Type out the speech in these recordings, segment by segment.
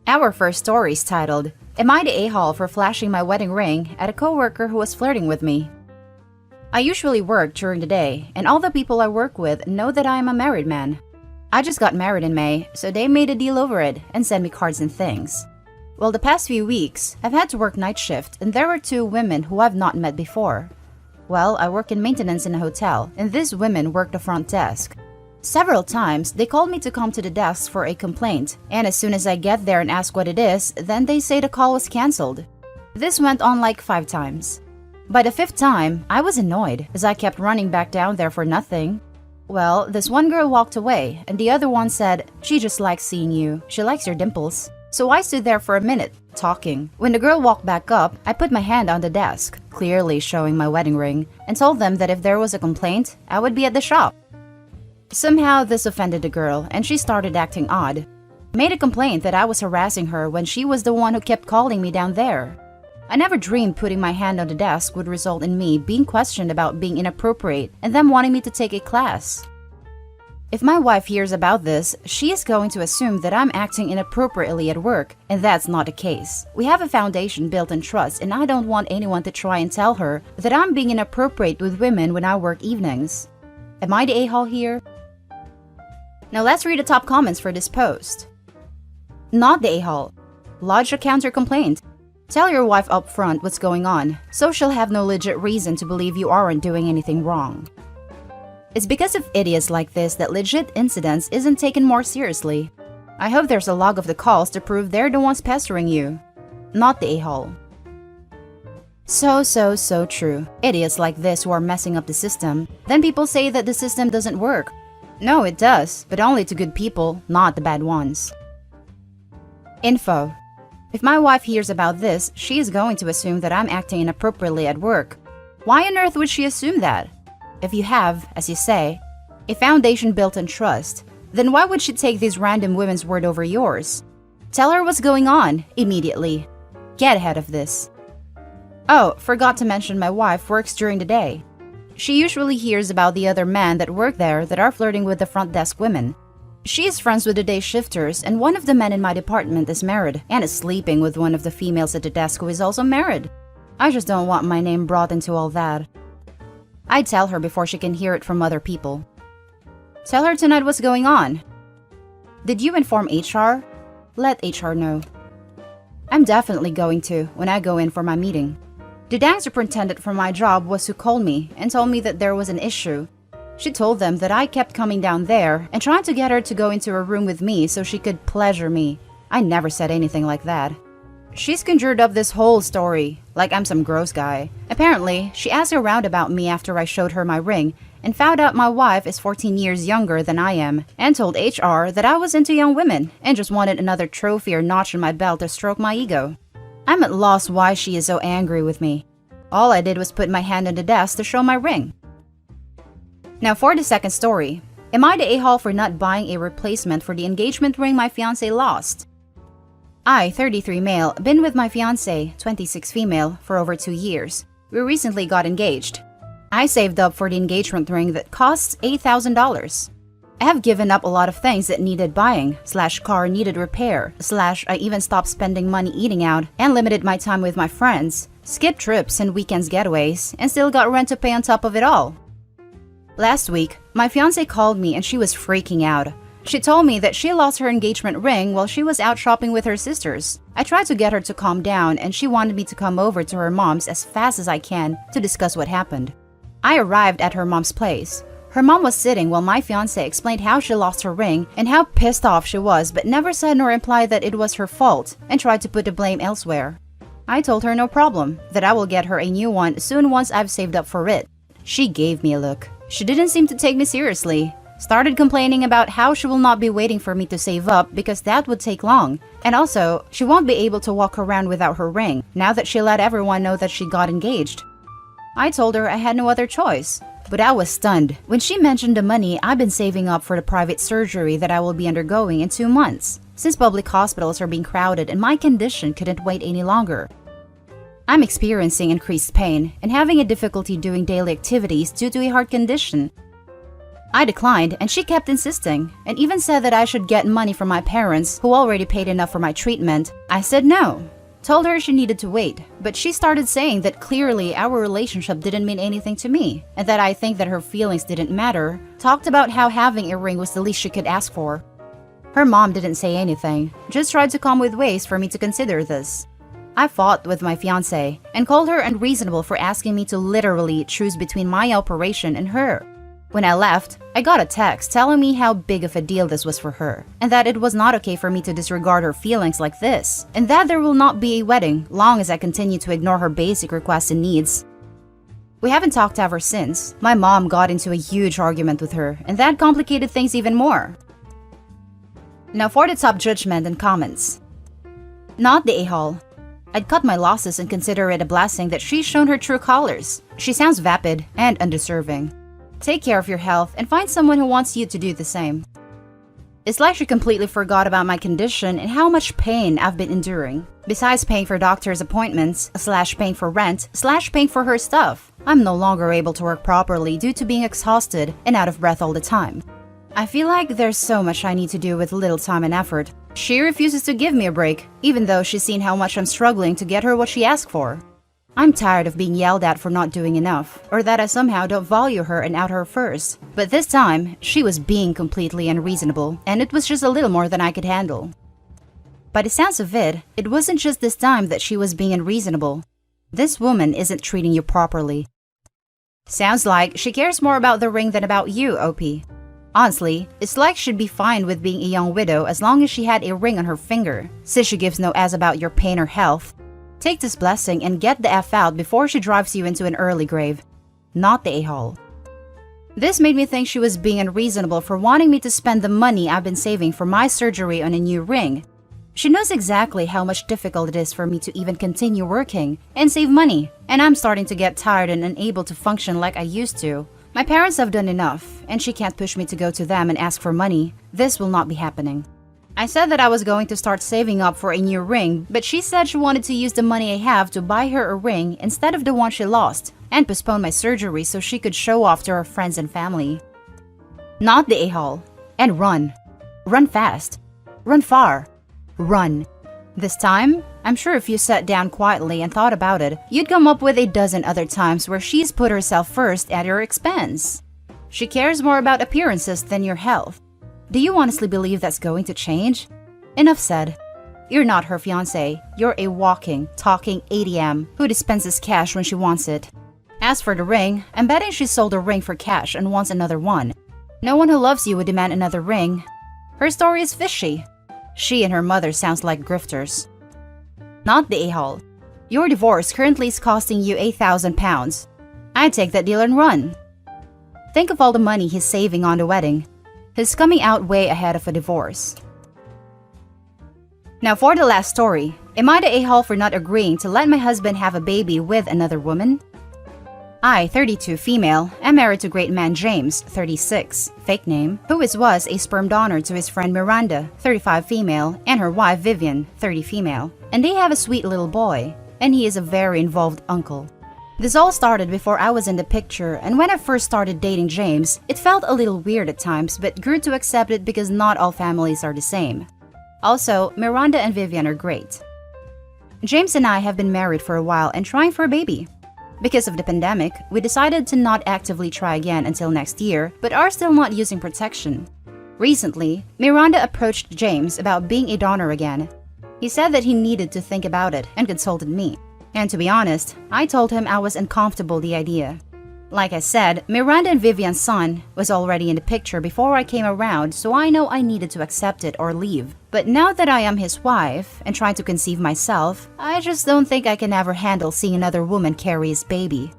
Our first story is titled, Am I the A-hole for flashing my wedding ring at a coworker who was flirting with me? I usually work during the day, and all the people I work with know that I am a married man. I just got married in May, so they made a deal over it and sent me cards and things. Well, the past few weeks, I've had to work night shift, and there were two women who I've not met before. Well, I work in maintenance in a hotel, and these women work the front desk. Several times, they called me to come to the desk for a complaint, and as soon as I get there and ask what it is, then they say the call was cancelled. This went on like 5 times. By the 5th time, I was annoyed, as I kept running back down there for nothing. Well, this one girl walked away, and the other one said, "She just likes seeing you. She likes your dimples." So I stood there for a minute, talking. When the girl walked back up, I put my hand on the desk, clearly showing my wedding ring, and told them that if there was a complaint, I would be at the shop. Somehow this offended the girl, and she started acting odd. Made a complaint that I was harassing her when she was the one who kept calling me down there. I never dreamed putting my hand on the desk would result in me being questioned about being inappropriate and them wanting me to take a class. If my wife hears about this, she is going to assume that I'm acting inappropriately at work, and that's not the case. We have a foundation built on trust, and I don't want anyone to try and tell her that I'm being inappropriate with women when I work evenings. Am I the a-hole here? Now let's read the top comments for this post. Not the a-hole. Lodge a counter complaint. Tell your wife up front what's going on, so she'll have no legit reason to believe you aren't doing anything wrong. It's because of idiots like this that legit incidents isn't taken more seriously. I hope there's a log of the calls to prove they're the ones pestering you. Not the a-hole. So true. Idiots like this who are messing up the system. Then people say that the system doesn't work. No, it does, but only to good people, not the bad ones. Info. If my wife hears about this, she is going to assume that I'm acting inappropriately at work. Why on earth would she assume that? If you have, as you say, a foundation built on trust, then why would she take these random women's word over yours? Tell her what's going on, immediately. Get ahead of this. Oh, forgot to mention my wife works during the day. She usually hears about the other men that work there that are flirting with the front desk women. She is friends with the day shifters, and one of the men in my department is married and is sleeping with one of the females at the desk who is also married. I just don't want my name brought into all that. I'd tell her before she can hear it from other people. Tell her tonight what's going on. Did you inform HR? Let HR know. I'm definitely going to when I go in for my meeting. The dang superintendent for my job was who called me and told me that there was an issue. She told them that I kept coming down there and trying to get her to go into a room with me so she could pleasure me. I never said anything like that. She's conjured up this whole story, like I'm some gross guy. Apparently, she asked around about me after I showed her my ring and found out my wife is 14 years younger than I am and told HR that I was into young women and just wanted another trophy or notch in my belt to stroke my ego. I'm at loss why she is so angry with me. All I did was put my hand on the desk to show my ring. Now for the second story. Am I the a-hole for not buying a replacement for the engagement ring my fiancé lost? I, 33 male, been with my fiancé, 26 female, for over 2 years. We recently got engaged. I saved up for the engagement ring that costs $8,000. I have given up a lot of things that needed buying, / car needed repair, / I even stopped spending money eating out and limited my time with my friends, skipped trips and weekends getaways, and still got rent to pay on top of it all. Last week, my fiancé called me and she was freaking out. She told me that she lost her engagement ring while she was out shopping with her sisters. I tried to get her to calm down and she wanted me to come over to her mom's as fast as I can to discuss what happened. I arrived at her mom's place. Her mom was sitting while my fiancé explained how she lost her ring and how pissed off she was, but never said nor implied that it was her fault and tried to put the blame elsewhere. I told her no problem, that I will get her a new one soon once I've saved up for it. She gave me a look. She didn't seem to take me seriously. Started complaining about how she will not be waiting for me to save up because that would take long. And also, she won't be able to walk around without her ring now that she let everyone know that she got engaged. I told her I had no other choice. But I was stunned when she mentioned the money I've been saving up for the private surgery that I will be undergoing in 2 months, since public hospitals are being crowded and my condition couldn't wait any longer. I'm experiencing increased pain and having a difficulty doing daily activities due to a heart condition. I declined, and she kept insisting, and even said that I should get money from my parents, who already paid enough for my treatment. I said no. Told her she needed to wait, but she started saying that clearly our relationship didn't mean anything to me, and that I think that her feelings didn't matter. Talked about how having a ring was the least she could ask for. Her mom didn't say anything, just tried to come with ways for me to consider this. I fought with my fiance and called her unreasonable for asking me to literally choose between my operation and her. When I left, I got a text telling me how big of a deal this was for her, and that it was not okay for me to disregard her feelings like this, and that there will not be a wedding long as I continue to ignore her basic requests and needs. We haven't talked ever since. My mom got into a huge argument with her, and that complicated things even more. Now for the top judgment and comments. Not the a-hole. I'd cut my losses and consider it a blessing that she's shown her true colors. She sounds vapid and undeserving. Take care of your health and find someone who wants you to do the same. It's like she completely forgot about my condition and how much pain I've been enduring. Besides paying for doctor's appointments, / paying for rent, / paying for her stuff, I'm no longer able to work properly due to being exhausted and out of breath all the time. I feel like there's so much I need to do with little time and effort. She refuses to give me a break, even though she's seen how much I'm struggling to get her what she asked for. I'm tired of being yelled at for not doing enough, or that I somehow don't value her and out her first. But this time, she was being completely unreasonable, and it was just a little more than I could handle. By the sounds of it, it wasn't just this time that she was being unreasonable. This woman isn't treating you properly. Sounds like she cares more about the ring than about you, OP. Honestly, it's like she'd be fine with being a young widow as long as she had a ring on her finger, since she gives no ass about your pain or health. Take this blessing and get the F out before she drives you into an early grave. Not the a-hole. This made me think she was being unreasonable for wanting me to spend the money I've been saving for my surgery on a new ring. She knows exactly how much difficult it is for me to even continue working and save money, and I'm starting to get tired and unable to function like I used to. My parents have done enough, and she can't push me to go to them and ask for money. This will not be happening. I said that I was going to start saving up for a new ring, but she said she wanted to use the money I have to buy her a ring instead of the one she lost, and postpone my surgery so she could show off to her friends and family. Not the a-hole. And run. Run fast. Run far. Run. This time, I'm sure if you sat down quietly and thought about it, you'd come up with a dozen other times where she's put herself first at your expense. She cares more about appearances than your health. Do you honestly believe that's going to change? Enough said. You're not her fiancé. You're a walking, talking ATM who dispenses cash when she wants it. As for the ring, I'm betting she sold a ring for cash and wants another one. No one who loves you would demand another ring. Her story is fishy. She and her mother sounds like grifters. Not the a-hole. Your divorce currently is costing you £8,000. I'd take that deal and run. Think of all the money he's saving on the wedding. He's coming out way ahead of a divorce. Now for the last story, am I the a-hole for not agreeing to let my husband have a baby with another woman? I, 32 female, am married to great man James, 36, fake name, who was a sperm donor to his friend Miranda, 35 female, and her wife Vivian, 30 female, and they have a sweet little boy, and he is a very involved uncle. This all started before I was in the picture, and when I first started dating James, it felt a little weird at times but grew to accept it because not all families are the same. Also, Miranda and Vivian are great. James and I have been married for a while and trying for a baby. Because of the pandemic, we decided to not actively try again until next year, but are still not using protection. Recently, Miranda approached James about being a donor again. He said that he needed to think about it and consulted me. And to be honest, I told him I was uncomfortable with the idea. Like I said, Miranda and Vivian's son was already in the picture before I came around, so I know I needed to accept it or leave. But now that I am his wife and trying to conceive myself, I just don't think I can ever handle seeing another woman carry his baby.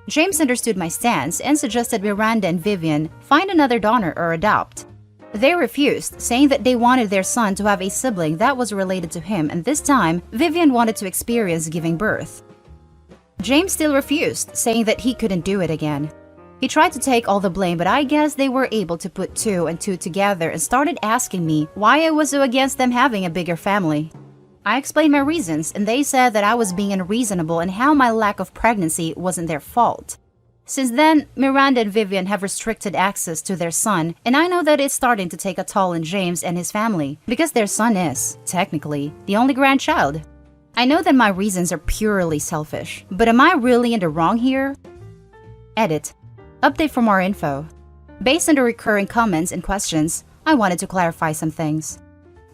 James understood my stance and suggested Miranda and Vivian find another donor or adopt. They refused, saying that they wanted their son to have a sibling that was related to him, and this time, Vivian wanted to experience giving birth. James still refused, saying that he couldn't do it again. He tried to take all the blame, but I guess they were able to put two and two together and started asking me why I was so against them having a bigger family. I explained my reasons, and they said that I was being unreasonable and how my lack of pregnancy wasn't their fault. Since then, Miranda and Vivian have restricted access to their son, and I know that it's starting to take a toll on James and his family because their son is, technically, the only grandchild. I know that my reasons are purely selfish, but am I really in the wrong here? Edit. Update for more info. Based on the recurring comments and questions, I wanted to clarify some things.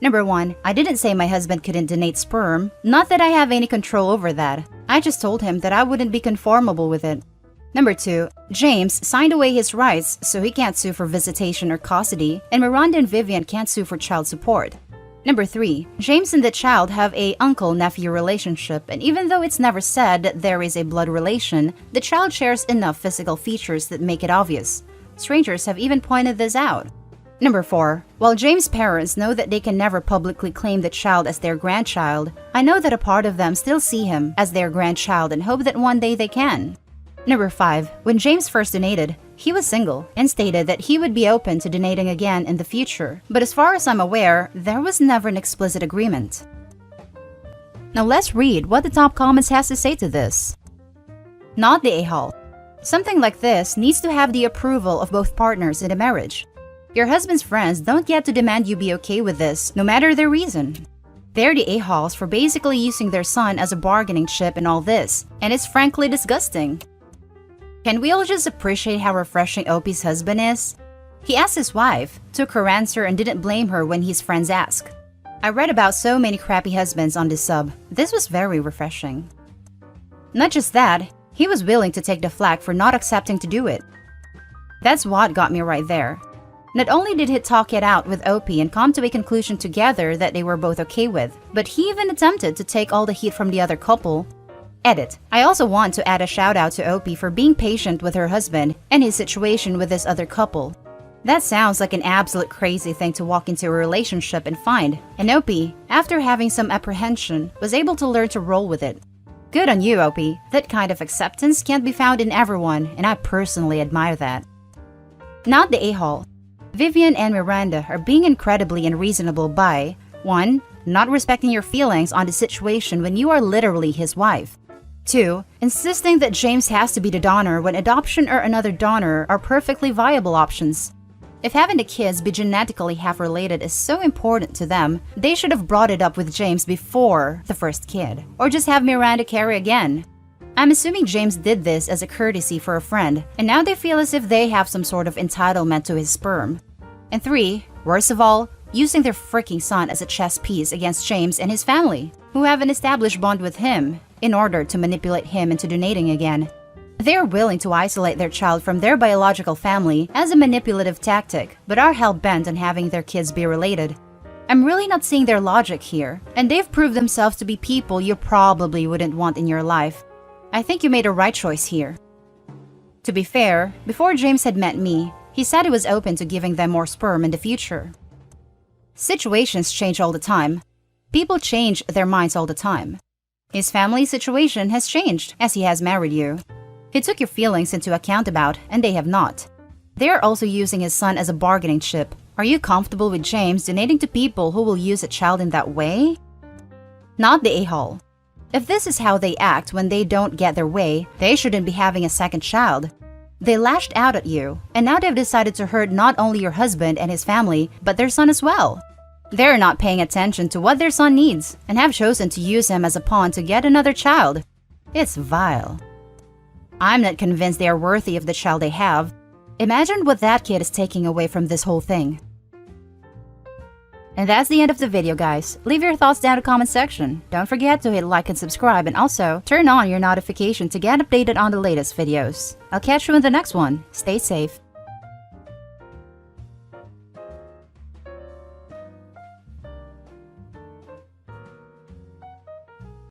Number 1, I didn't say my husband couldn't donate sperm, not that I have any control over that. I just told him that I wouldn't be conformable with it. Number 2, James signed away his rights so he can't sue for visitation or custody, and Miranda and Vivian can't sue for child support. Number 3, James and the child have a uncle-nephew relationship, and even though it's never said that there is a blood relation, the child shares enough physical features that make it obvious. Strangers have even pointed this out. Number 4, while James' parents know that they can never publicly claim the child as their grandchild, I know that a part of them still see him as their grandchild and hope that one day they can. Number 5, when James first donated, he was single and stated that he would be open to donating again in the future, but as far as I'm aware, there was never an explicit agreement. Now let's read what the top comments has to say to this. Not the a-hole. Something like this needs to have the approval of both partners in a marriage. Your husband's friends don't get to demand you be okay with this, no matter their reason. They're the a-holes for basically using their son as a bargaining chip in all this, and it's frankly disgusting. Can we all just appreciate how refreshing Opie's husband is? He asked his wife, took her answer, and didn't blame her when his friends asked. I read about so many crappy husbands on this sub. This was very refreshing. Not just that, he was willing to take the flak for not accepting to do it. That's what got me right there. Not only did he talk it out with Opie and come to a conclusion together that they were both okay with, but he even attempted to take all the heat from the other couple. Edit. I also want to add a shout out to Opie for being patient with her husband and his situation with this other couple. That sounds like an absolute crazy thing to walk into a relationship and find, and Opie, after having some apprehension, was able to learn to roll with it. Good on you, Opie. That kind of acceptance can't be found in everyone, and I personally admire that. Not the a-hole. Vivian and Miranda are being incredibly unreasonable by 1. Not respecting your feelings on the situation when you are literally his wife. 2. Insisting that James has to be the donor when adoption or another donor are perfectly viable options. If having the kids be genetically half-related is so important to them, they should have brought it up with James before the first kid, or just have Miranda carry again. I'm assuming James did this as a courtesy for a friend, and now they feel as if they have some sort of entitlement to his sperm. And 3, worst of all, using their freaking son as a chess piece against James and his family, who have an established bond with him, in order to manipulate him into donating again. They're willing to isolate their child from their biological family as a manipulative tactic, but are hell-bent on having their kids be related. I'm really not seeing their logic here, and they've proved themselves to be people you probably wouldn't want in your life. I think you made a right choice here. To be fair, before James had met me, he said he was open to giving them more sperm in the future. Situations change all the time. People change their minds all the time. His family situation has changed as he has married you. He took your feelings into account about, and they have not. They are also using his son as a bargaining chip. Are you comfortable with James donating to people who will use a child in that way? Not the a-hole. If this is how they act when they don't get their way, they shouldn't be having a second child. They lashed out at you, and now they've decided to hurt not only your husband and his family, but their son as well. They're not paying attention to what their son needs, and have chosen to use him as a pawn to get another child. It's vile. I'm not convinced they are worthy of the child they have. Imagine what that kid is taking away from this whole thing. And that's the end of the video, guys. Leave your thoughts down in the comment section. Don't forget to hit like and subscribe, and also turn on your notification to get updated on the latest videos. I'll catch you in the next one. Stay safe.